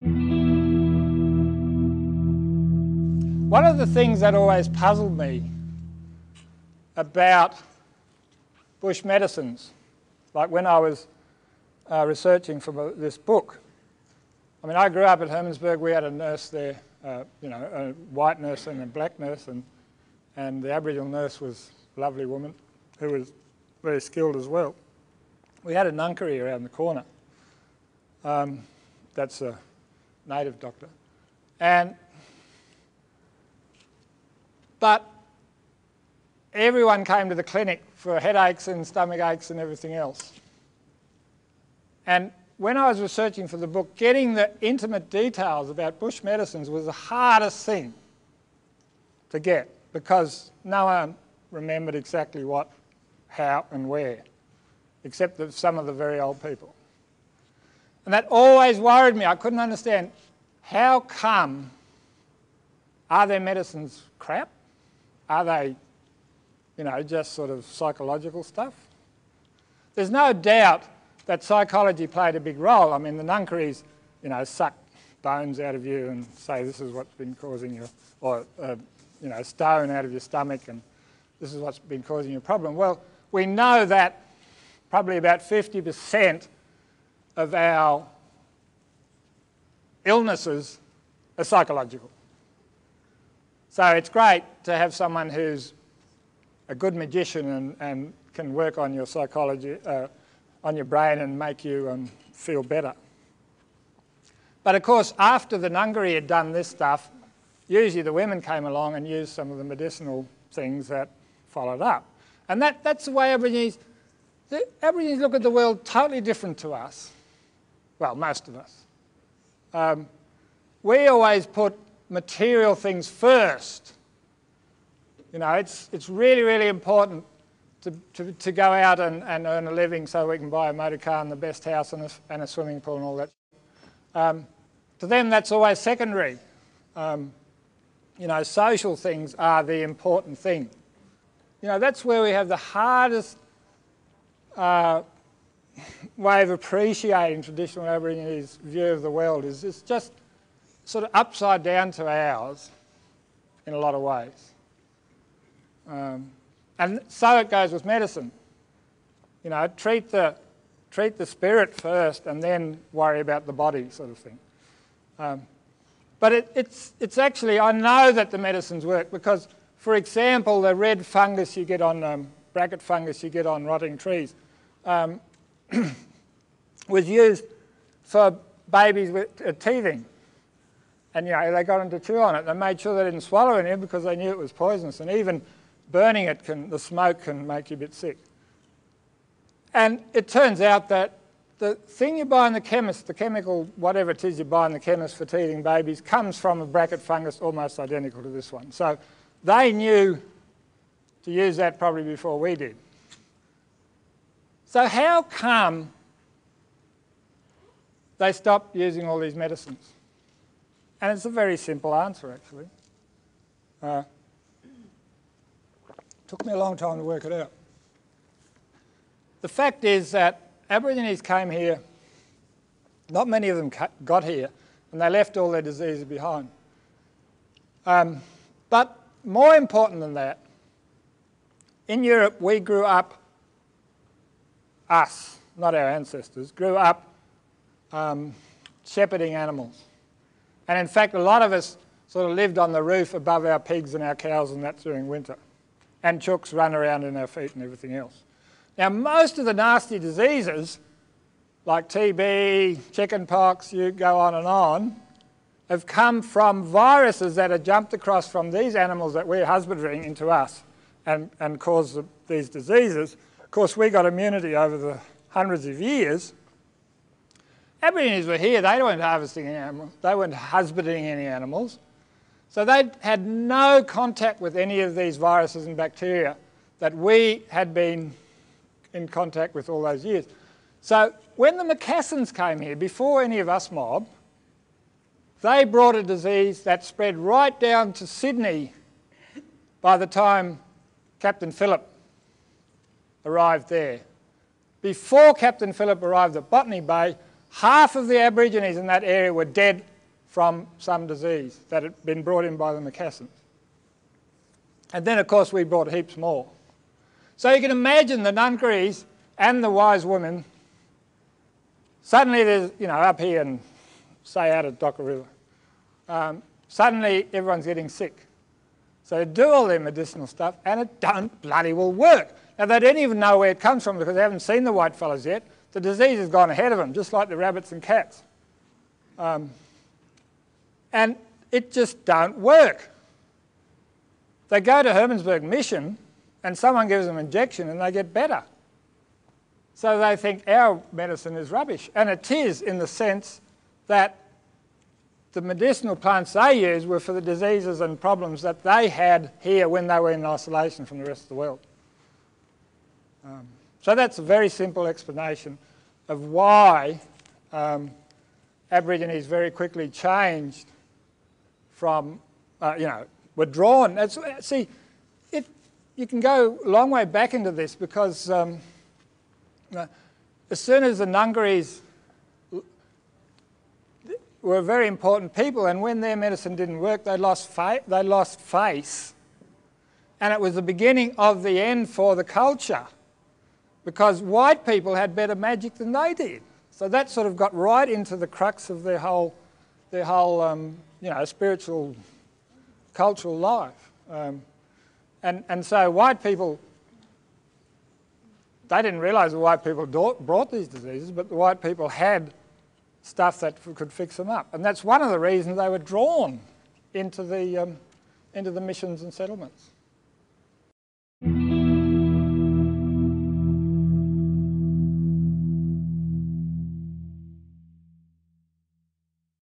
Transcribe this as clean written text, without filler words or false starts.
One of the things that always puzzled me about bush medicines, like when I was researching for this book, I mean, I grew up at Hermannsburg. We had a nurse there, a white nurse and a black nurse, and the Aboriginal nurse was a lovely woman who was very skilled as well. We had a nunkery around the corner. That's a native doctor. But everyone came to the clinic for headaches and stomach aches and everything else. And when I was researching for the book, getting the intimate details about bush medicines was the hardest thing to get, because no one remembered exactly what, how and where, except some of the very old people. And that always worried me. I couldn't understand, how come, are their medicines crap? Are they, just sort of psychological stuff? There's no doubt that psychology played a big role. I mean, the nunkeries, suck bones out of you and say this is what's been causing you, or, stone out of your stomach and this is what's been causing your problem. Well, we know that probably about 50% of our illnesses are psychological. So it's great to have someone who's a good magician and can work on your psychology, on your brain and make you feel better. But of course, after the Ngungari had done this stuff, usually the women came along and used some of the medicinal things that followed up. And that's the way Aborigines look at the world totally different to us. Well, most of us. We always put material things first. It's really, really important to go out and earn a living so we can buy a motor car and the best house and a swimming pool and all that. To them, that's always secondary. Social things are the important thing. That's where we have the hardest way of appreciating traditional Aborigines' view of the world. It's just sort of upside down to ours in a lot of ways. And so it goes with medicine. Treat the spirit first and then worry about the body, sort of thing. But it's actually, I know that the medicines work because, for example, the red fungus you get on, bracket fungus you get on rotting trees, was used for babies with teething. And they got them to chew on it. They made sure they didn't swallow any because they knew it was poisonous. And even burning it, the smoke can make you a bit sick. And it turns out that the thing you buy in the chemist, the chemical, whatever it is you buy in the chemist for teething babies, comes from a bracket fungus almost identical to this one. So they knew to use that probably before we did. So how come they stopped using all these medicines? And it's a very simple answer, actually. Took me a long time to work it out. The fact is that Aborigines came here, not many of them got here, and they left all their diseases behind. But more important than that, in Europe we grew up, us, not our ancestors, grew up shepherding animals. And in fact, a lot of us sort of lived on the roof above our pigs and our cows and that during winter. And chooks run around in our feet and everything else. Now, most of the nasty diseases, like TB, chickenpox, you go on, have come from viruses that have jumped across from these animals that we're husbanding into us and caused these diseases. Of course, we got immunity over the hundreds of years. Aborigines were here, they weren't harvesting any animals, they weren't husbanding any animals. So they had no contact with any of these viruses and bacteria that we had been in contact with all those years. So when the Macassans came here, before any of us mob, they brought a disease that spread right down to Sydney by the time Captain Phillip arrived there. Before Captain Phillip arrived at Botany Bay, half of the Aborigines in that area were dead from some disease that had been brought in by the Macassans. And then, of course, we brought heaps more. So you can imagine the Ngungurris and the wise women, suddenly there's, you know, up here and say out at Docker River, suddenly everyone's getting sick. So they do all their medicinal stuff and it don't bloody well work. Now they don't even know where it comes from because they haven't seen the whitefellas yet. The disease has gone ahead of them, just like the rabbits and cats. And it just don't work. They go to Hermannsburg Mission and someone gives them an injection and they get better. So they think our medicine is rubbish. And it is, in the sense that the medicinal plants they used were for the diseases and problems that they had here when they were in isolation from the rest of the world. So that's a very simple explanation of why Aborigines very quickly changed from, you know, were drawn. See, you can go a long way back into this because as soon as the Ngungurris were very important people, and when their medicine didn't work, they lost face, and it was the beginning of the end for the culture, because white people had better magic than they did. So that sort of got right into the crux of their whole you know, spiritual, cultural life. And so white people, they didn't realise the white people brought these diseases, but the white people had stuff that could fix them up. And that's one of the reasons they were drawn into the missions and settlements.